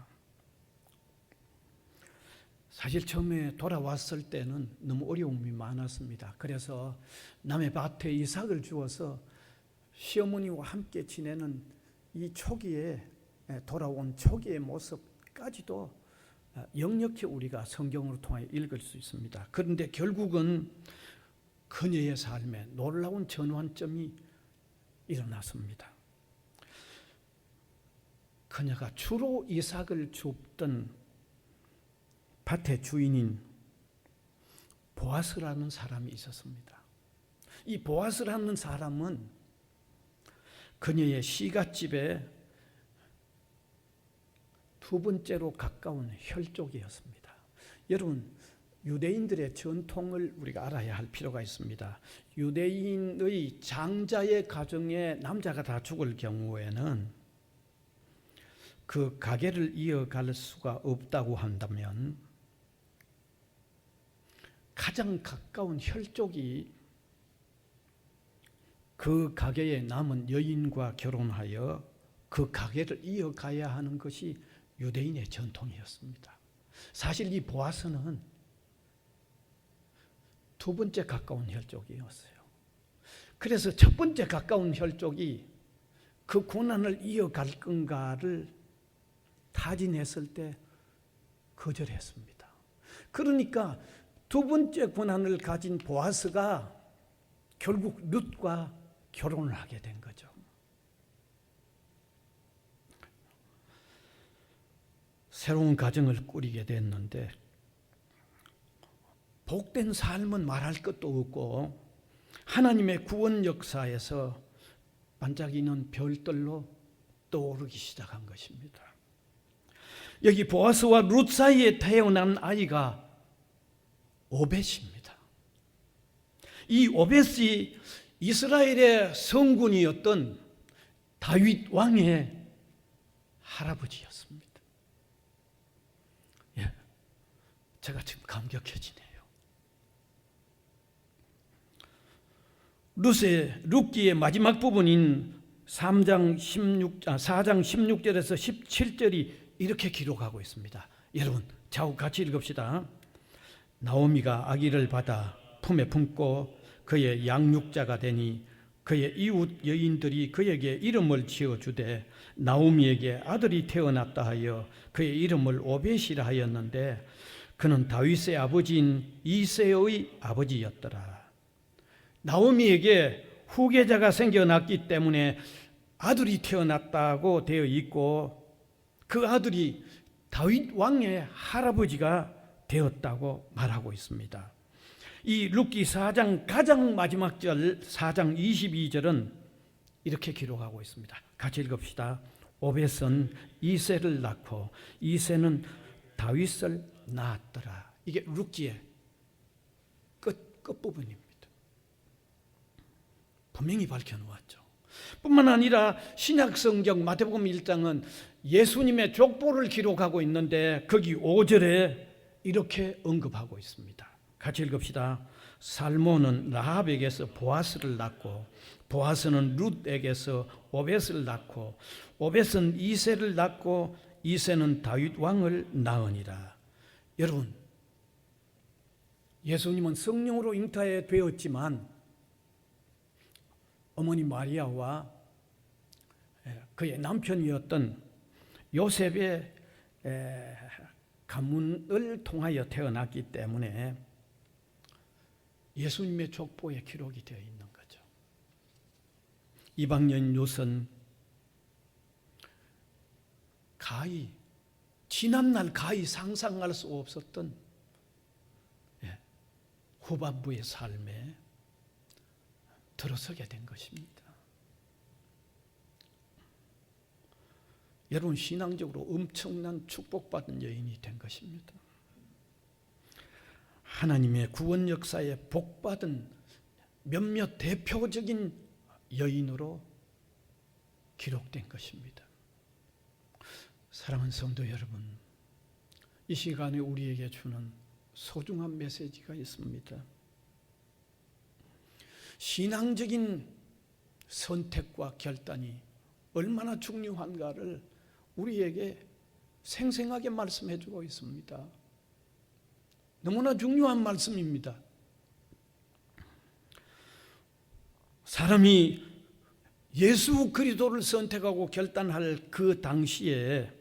사실 처음에 돌아왔을 때는 너무 어려움이 많았습니다. 그래서 남의 밭에 이삭을 주어서 시어머니와 함께 지내는 이 초기에 돌아온 초기의 모습까지도 역력히 우리가 성경으로 통해 읽을 수 있습니다. 그런데 결국은 그녀의 삶에 놀라운 전환점이 일어났습니다. 그녀가 주로 이삭을 줍던 밭의 주인인 보아스라는 사람이 있었습니다. 이 보아스라는 사람은 그녀의 시갓집에 두 번째로 가까운 혈족이었습니다. 여러분, 유대인들의 전통을 우리가 알아야 할 필요가 있습니다. 유대인의 장자의 가정에 남자가 다 죽을 경우에는 그 가계를 이어갈 수가 없다고 한다면 가장 가까운 혈족이 그 가계에 남은 여인과 결혼하여 그 가계를 이어가야 하는 것이 유대인의 전통이었습니다. 사실 이 보아스는 두 번째 가까운 혈족이었어요. 그래서 첫 번째 가까운 혈족이 그 고난을 이어갈 건가를 타진했을 때 거절했습니다. 그러니까 두 번째 고난을 가진 보아스가 결국 룻과 결혼을 하게 된 거죠. 새로운 가정을 꾸리게 됐는데 복된 삶은 말할 것도 없고 하나님의 구원 역사에서 반짝이는 별들로 떠오르기 시작한 것입니다. 여기 보아스와 룻 사이에 태어난 아이가 오벳입니다. 이 오벳이 이스라엘의 성군이었던 다윗 왕의 할아버지였습니다. 예, 제가 지금 감격해지네요. 룻기의 마지막 부분인 4장 16절에서 17절이 이렇게 기록하고 있습니다. 여러분, 좌우 같이 읽읍시다. 나오미가 아기를 받아 품에 품고 그의 양육자가 되니 그의 이웃 여인들이 그에게 이름을 지어주되 나오미에게 아들이 태어났다 하여 그의 이름을 오벳이라 하였는데 그는 다윗의 아버지인 이새의 아버지였더라. 나오미에게 후계자가 생겨났기 때문에 아들이 태어났다고 되어 있고 그 아들이 다윗 왕의 할아버지가 되었다고 말하고 있습니다. 이 룻기 4장 가장 마지막 절 4장 22절은 이렇게 기록하고 있습니다. 같이 읽읍시다. 오벳은 이새를 낳고 이새는 다윗을 낳았더라. 이게 룻기의 끝부분입니다. 분명히 밝혀놓았죠. 뿐만 아니라 신약성경 마태복음 1장은 예수님의 족보를 기록하고 있는데 거기 5절에 이렇게 언급하고 있습니다. 같이 읽읍시다. 살몬은 라합에게서 보아스를 낳고 보아스는 룻에게서 오벳을 낳고 오벳은 이새를 낳고 이새는 다윗 왕을 낳으니라. 여러분, 예수님은 성령으로 잉타해 되었지만 어머니 마리아와 그의 남편이었던 요셉의 가문을 통하여 태어났기 때문에 예수님의 족보에 기록이 되어 있는 거죠. 이방인 롯은 지난날 가히 상상할 수 없었던 후반부의 삶에 들어서게 된 것입니다. 여러분, 신앙적으로 엄청난 축복받은 여인이 된 것입니다. 하나님의 구원 역사에 복받은 몇몇 대표적인 여인으로 기록된 것입니다. 사랑하는 성도 여러분, 이 시간에 우리에게 주는 소중한 메시지가 있습니다. 신앙적인 선택과 결단이 얼마나 중요한가를 우리에게 생생하게 말씀해 주고 있습니다. 너무나 중요한 말씀입니다. 사람이 예수 그리스도를 선택하고 결단할 그 당시에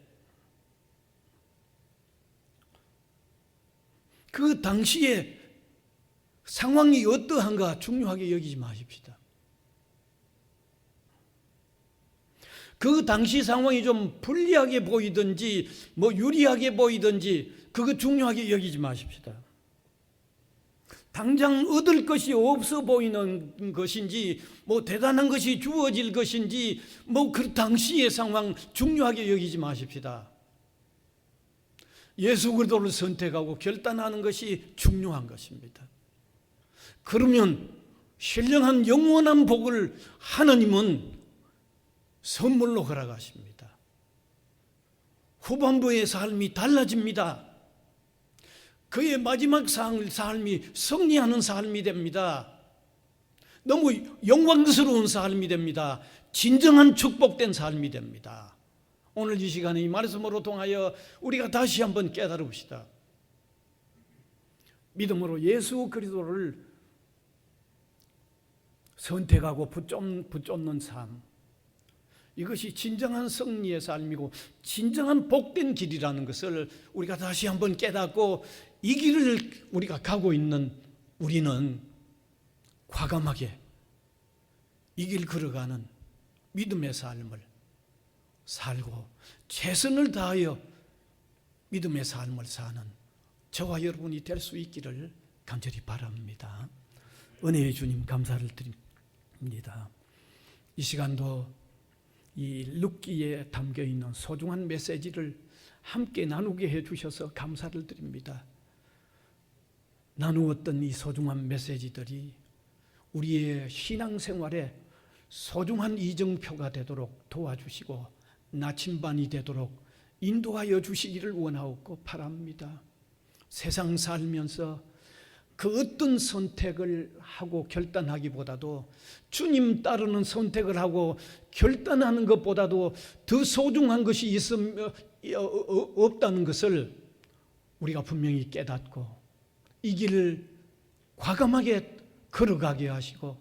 상황이 어떠한가 중요하게 여기지 마십시다. 그 당시 상황이 좀 불리하게 보이든지 유리하게 보이든지 그거 중요하게 여기지 마십시다. 당장 얻을 것이 없어 보이는 것인지 대단한 것이 주어질 것인지 그 당시의 상황 중요하게 여기지 마십시다. 예수 그리스도를 선택하고 결단하는 것이 중요한 것입니다. 그러면 신령한 영원한 복을 하나님은 선물로 허락하십니다. 후반부의 삶이 달라집니다. 그의 마지막 삶이 승리하는 삶이 됩니다. 너무 영광스러운 삶이 됩니다. 진정한 축복된 삶이 됩니다. 오늘 이 시간에 이 말씀으로 통하여 우리가 다시 한번 깨달아 봅시다. 믿음으로 예수 그리스도를 선택하고 붙잡는 삶, 이것이 진정한 승리의 삶이고 진정한 복된 길이라는 것을 우리가 다시 한번 깨닫고 이 길을 우리가 가고 있는 우리는 과감하게 이 길 걸어가는 믿음의 삶을 살고 최선을 다하여 믿음의 삶을 사는 저와 여러분이 될 수 있기를 간절히 바랍니다. 은혜의 주님 감사를 드립니다. 이 시간도 이 룻기에 담겨있는 소중한 메시지를 함께 나누게 해주셔서 감사를 드립니다. 나누었던 이 소중한 메시지들이 우리의 신앙생활에 소중한 이정표가 되도록 도와주시고 나침반이 되도록 인도하여 주시기를 원하옵고 바랍니다. 세상 살면서 그 어떤 선택을 하고 결단하기보다도 주님 따르는 선택을 하고 결단하는 것보다도 더 소중한 것이 없다는 것을 우리가 분명히 깨닫고 이 길을 과감하게 걸어가게 하시고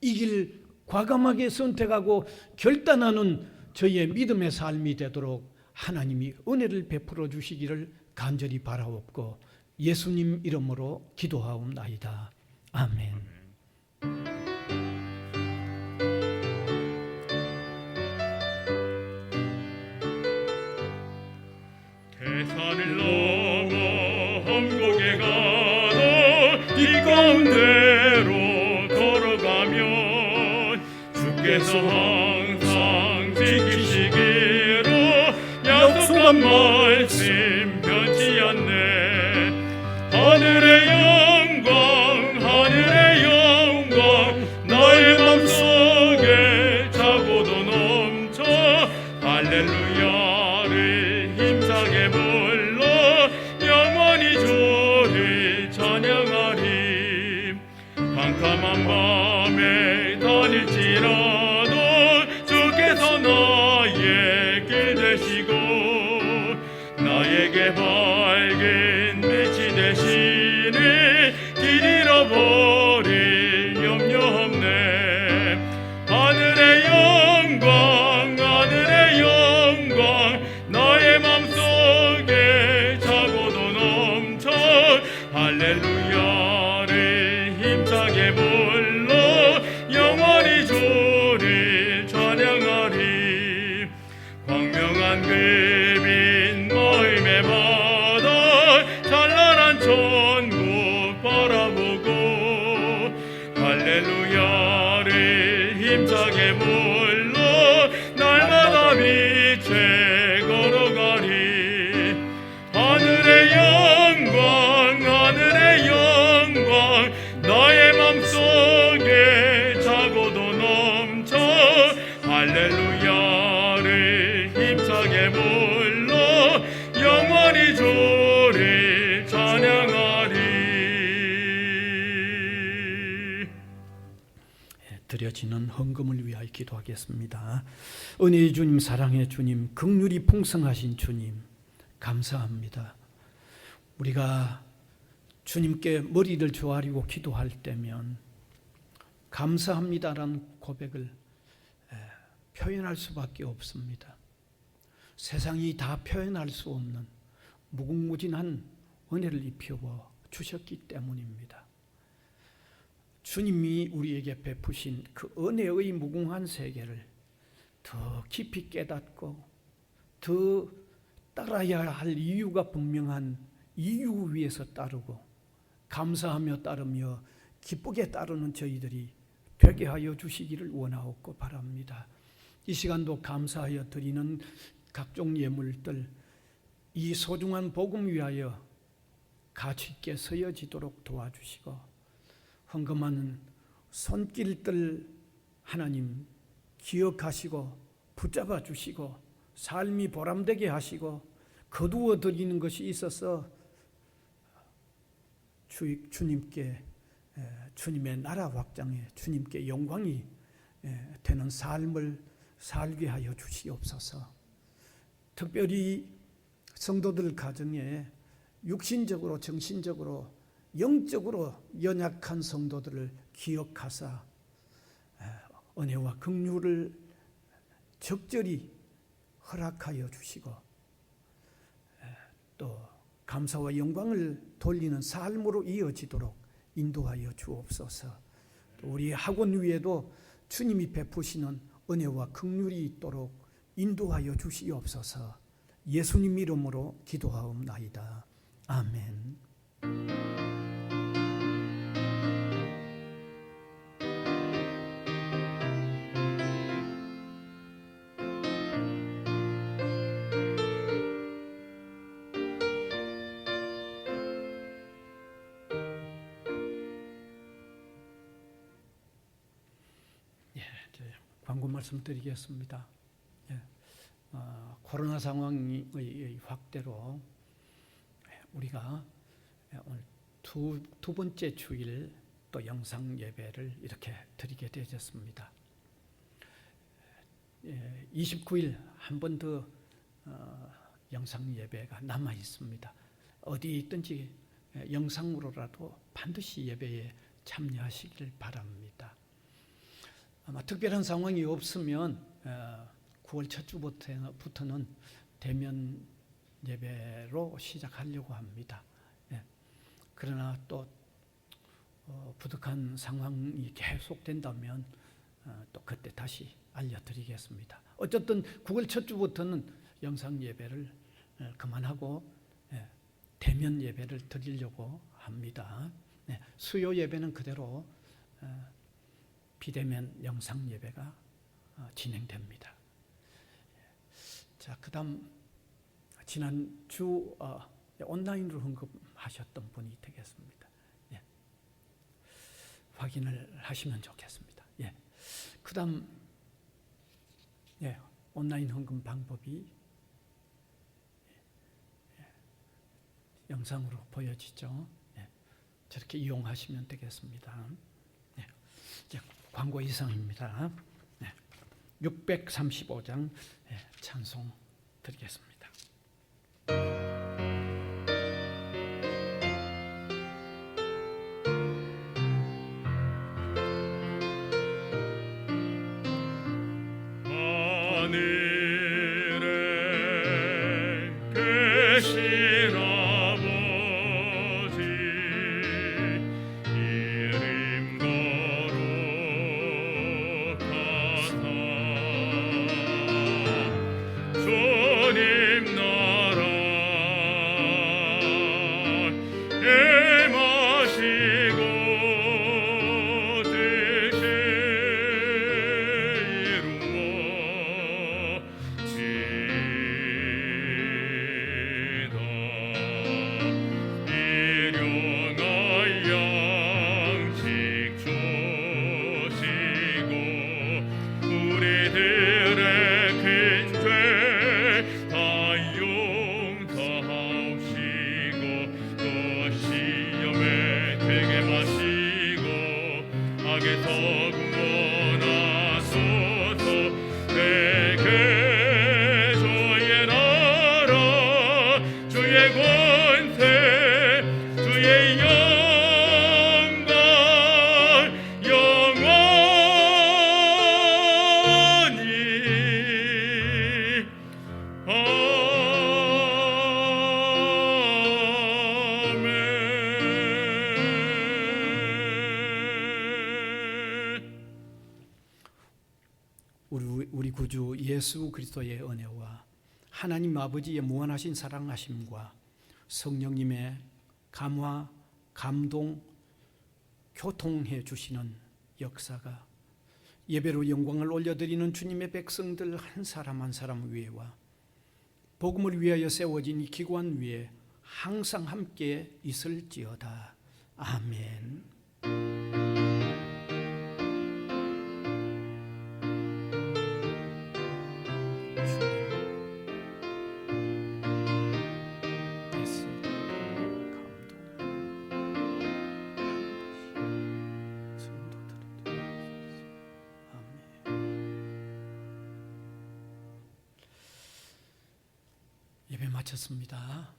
이 길 과감하게 선택하고 결단하는 저희의 믿음의 삶이 되도록 하나님이 은혜를 베풀어 주시기를 간절히 바라옵고 예수님 이름으로 기도하옵나이다. 아멘. 대산을 넘어 험곡에 가다 길 가운데로 걸어가면 주께서 항상 지키시기로 약속한 말씀 변치 않네. 하늘의 영광 나의 맘속에 차고도 넘쳐 할렐루야를 힘차게 불러 영원히 주를 찬양하리. 캄캄한 밤에 다닐지라도 주께서 나의 길 되시고 나에게 밝은 빛이 되시니 길 잃어버릴 염려 없네. 하늘의 영광 나의 맘속에 차고도 드려지는 헌금을 위하여 기도하겠습니다. 은혜의 주님, 사랑의 주님, 긍휼이 풍성하신 주님, 감사합니다. 우리가 주님께 머리를 조아리고 기도할 때면 감사합니다라는 고백을 표현할 수밖에 없습니다. 세상이 다 표현할 수 없는 무궁무진한 은혜를 입혀 주셨기 때문입니다. 주님이 우리에게 베푸신 그 은혜의 무궁한 세계를 더 깊이 깨닫고 더 따라야 할 이유가 분명한 이유 위에서 따르고 감사하며 따르며 기쁘게 따르는 저희들이 되게 하여 주시기를 원하옵고 바랍니다. 이 시간도 감사하여 드리는 각종 예물들, 이 소중한 복음 위하여 가치 있게 서여지도록 도와주시고, 헌금하는 손길들 하나님 기억하시고 붙잡아 주시고 삶이 보람되게 하시고 거두어 드리는 것이 있어서 주님께, 주님의 나라 확장에 주님께 영광이 되는 삶을 살게 하여 주시옵소서. 특별히 성도들 가정에 육신적으로 정신적으로 영적으로 연약한 성도들을 기억하사 은혜와 긍휼을 적절히 허락하여 주시고 또 감사와 영광을 돌리는 삶으로 이어지도록 인도하여 주옵소서. 또 우리 학원 위에도 주님이 베푸시는 은혜와 긍휼이 있도록 인도하여 주시옵소서. 예수님 이름으로 기도하옵나이다. 아멘. 광고 말씀드리겠습니다. 코로나 상황의 확대로 우리가 오늘 두 번째 주일 또 영상 예배를 이렇게 드리게 되었습니다. 29일 한 번 더 영상 예배가 남아 있습니다. 어디 있든지 영상으로라도 반드시 예배에 참여하시길 바랍니다. 아마 특별한 상황이 없으면 9월 첫 주부터는 대면 예배로 시작하려고 합니다. 그러나 또 부득한 상황이 계속된다면 또 그때 다시 알려드리겠습니다. 어쨌든 9월 첫 주부터는 영상 예배를 그만하고 대면 예배를 드리려고 합니다. 수요 예배는 그대로 비대면 영상 예배가 진행됩니다. 자, 그다음 지난주 온라인으로 헌금하셨던 분이 되겠습니다. 확인을 하시면 좋겠습니다. 그다음 온라인 헌금 방법이 영상으로 보여지죠. 저렇게 이용하시면 되겠습니다. 광고 이상입니다. 635장 찬송 드리겠습니다. 하늘에 계신 아버지 이름 거룩하사 주님 나라 임하시고 뜻을 이루어지이다. 일용할 양식 주시고 우리들의 큰 죄 다 용서하시고 또 시험에 들게 마시고 악에서 구원 우리 구주 예수 그리스도의 은혜와 하나님 아버지의 무한하신 사랑하심과 성령님의 감화, 감동, 교통해 주시는 역사가 예배로 영광을 올려드리는 주님의 백성들 한 사람 한 사람 위에와 복음을 위하여 세워진 이 기관 위에 항상 함께 있을지어다. 아멘. 예배 마쳤습니다.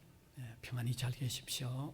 평안히 잘 계십시오.